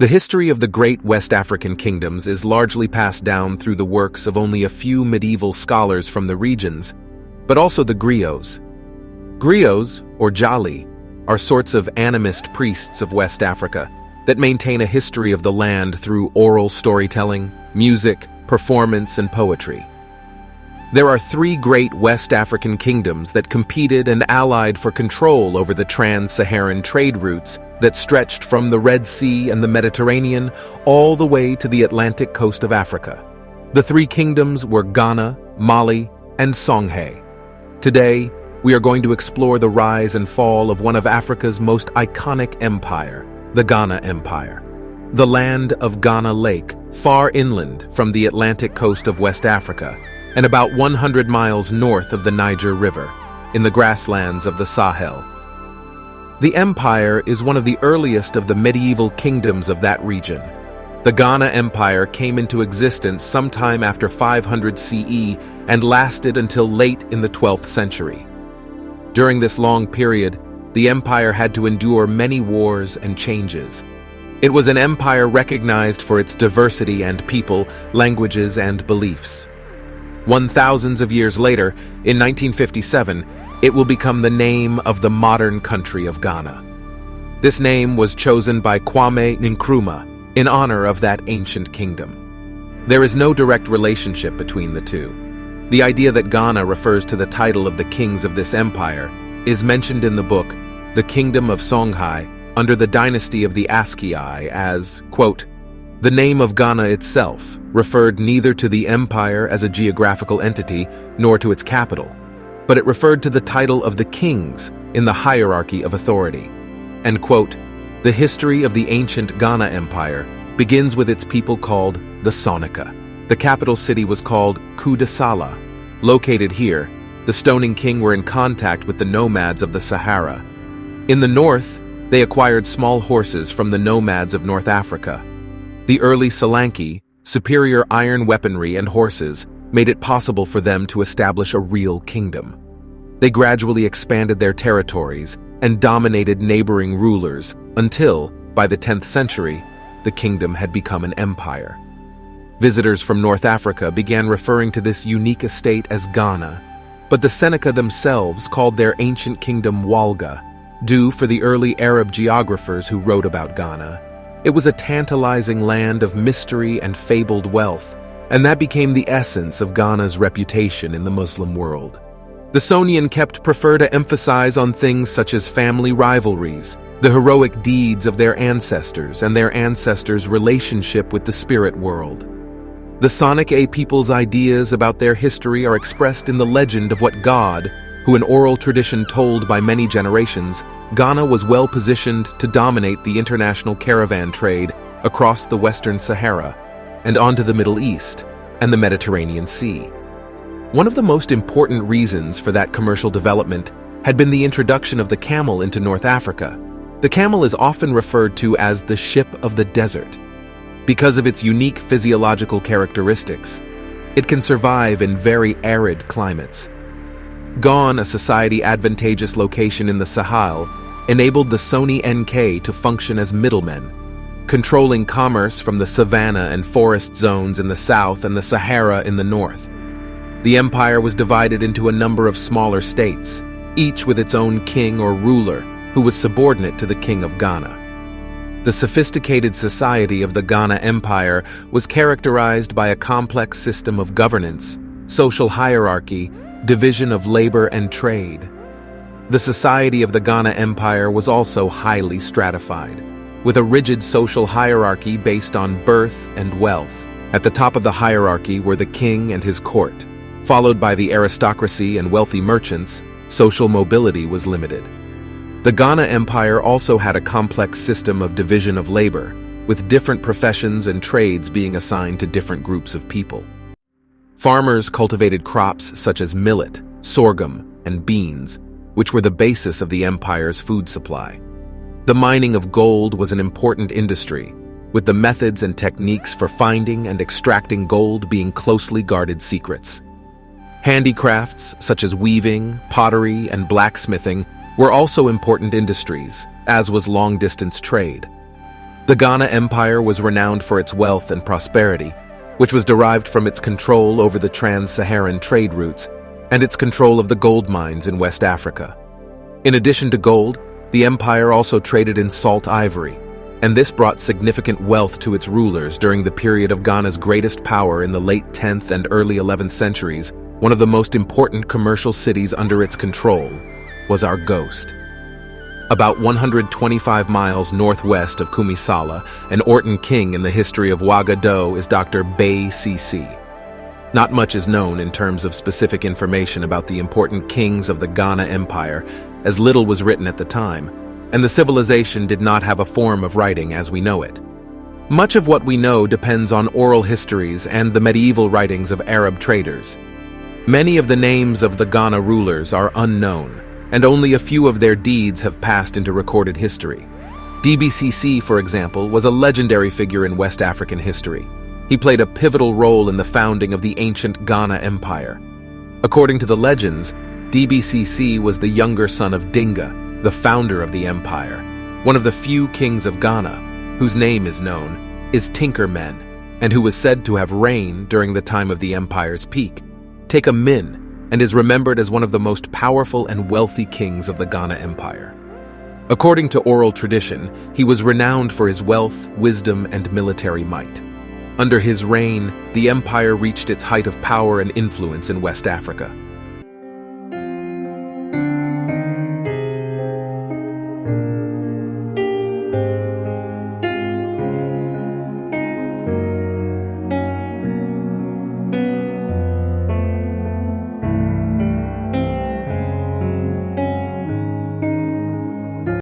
The history of the great West African kingdoms is largely passed down through the works of only a few medieval scholars from the regions, but also the griots. Griots, or Jali, are sorts of animist priests of West Africa that maintain a history of the land through oral storytelling, music, performance, and poetry. There are three great West African kingdoms that competed and allied for control over the trans-Saharan trade routes that stretched from the Red Sea and the Mediterranean all the way to the Atlantic coast of Africa. The three kingdoms were Ghana, Mali, and Songhai. Today, we are going to explore the rise and fall of one of Africa's most iconic empire, the Ghana Empire. The land of Ghana Lake, far inland from the Atlantic coast of West Africa, and about 100 miles north of the Niger River, in the grasslands of the Sahel. The empire is one of the earliest of the medieval kingdoms of that region. The Ghana Empire came into existence sometime after 500 CE and lasted until late in the 12th century. During this long period, the empire had to endure many wars and changes. It was an empire recognized for its diversity and people, languages, and beliefs. 1,000s of years later, in 1957, it will become the name of the modern country of Ghana. This name was chosen by Kwame Nkrumah in honor of that ancient kingdom. There is no direct relationship between the two. The idea that Ghana refers to the title of the kings of this empire is mentioned in the book The Kingdom of Songhai under the dynasty of the Askii as, quote, "The name of Ghana itself referred neither to the empire as a geographical entity nor to its capital, but it referred to the title of the kings in the hierarchy of authority." And quote, "The history of the ancient Ghana Empire begins with its people called the Sonika. The capital city was called Kudasala. Located here, the Stoning King were in contact with the nomads of the Sahara. In the north, they acquired small horses from the nomads of North Africa. The early Solanki, superior iron weaponry and horses, made it possible for them to establish a real kingdom. They gradually expanded their territories and dominated neighboring rulers until, by the 10th century, the kingdom had become an empire. Visitors from North Africa began referring to this unique estate as Ghana, but the Seneca themselves called their ancient kingdom Walga, due for the early Arab geographers who wrote about Ghana. It was a tantalizing land of mystery and fabled wealth, and that became the essence of Ghana's reputation in the Muslim world. The Sonian kept prefer to emphasize on things such as family rivalries, the heroic deeds of their ancestors, and their ancestors' relationship with the spirit world. The Sonik people's ideas about their history are expressed in the legend of what God, who in oral tradition told by many generations, Ghana was well positioned to dominate the international caravan trade across the Western Sahara and onto the Middle East and the Mediterranean Sea. One of the most important reasons for that commercial development had been the introduction of the camel into North Africa. The camel is often referred to as the ship of the desert. Because of its unique physiological characteristics, it can survive in very arid climates. Gon, a society advantageous location in the Sahel, enabled the Soni NK to function as middlemen, controlling commerce from the savanna and forest zones in the south and the Sahara in the north. The empire was divided into a number of smaller states, each with its own king or ruler, who was subordinate to the king of Ghana. The sophisticated society of the Ghana Empire was characterized by a complex system of governance, social hierarchy, division of labor and trade. The society of the Ghana Empire was also highly stratified, with a rigid social hierarchy based on birth and wealth. At the top of the hierarchy were the king and his court. Followed by the aristocracy and wealthy merchants, social mobility was limited. The Ghana Empire also had a complex system of division of labor, with different professions and trades being assigned to different groups of people. Farmers cultivated crops such as millet, sorghum, and beans, which were the basis of the empire's food supply. The mining of gold was an important industry, with the methods and techniques for finding and extracting gold being closely guarded secrets. Handicrafts such as weaving, pottery, and blacksmithing were also important industries, as was long-distance trade. The Ghana Empire was renowned for its wealth and prosperity, which was derived from its control over the trans-Saharan trade routes and its control of the gold mines in West Africa. In addition to gold, the empire also traded in salt ivory, and this brought significant wealth to its rulers during the period of Ghana's greatest power in the late 10th and early 11th centuries. One of the most important commercial cities under its control was Argos. About 125 miles northwest of Kumisala, an Orton king in the history of Ouagadougou is Dr. Bay Sisi. Not much is known in terms of specific information about the important kings of the Ghana Empire, as little was written at the time, and the civilization did not have a form of writing as we know it. Much of what we know depends on oral histories and the medieval writings of Arab traders. Many of the names of the Ghana rulers are unknown, and only a few of their deeds have passed into recorded history. DBCC, for example, was a legendary figure in West African history. He played a pivotal role in the founding of the ancient Ghana Empire. According to the legends, DBCC was the younger son of Dinga, the founder of the empire. One of the few kings of Ghana, whose name is known, is Tinkermen, and who was said to have reigned during the time of the empire's peak. Take a Min, and is remembered as one of the most powerful and wealthy kings of the Ghana Empire. According to oral tradition, he was renowned for his wealth, wisdom, and military might. Under his reign, the empire reached its height of power and influence in West Africa.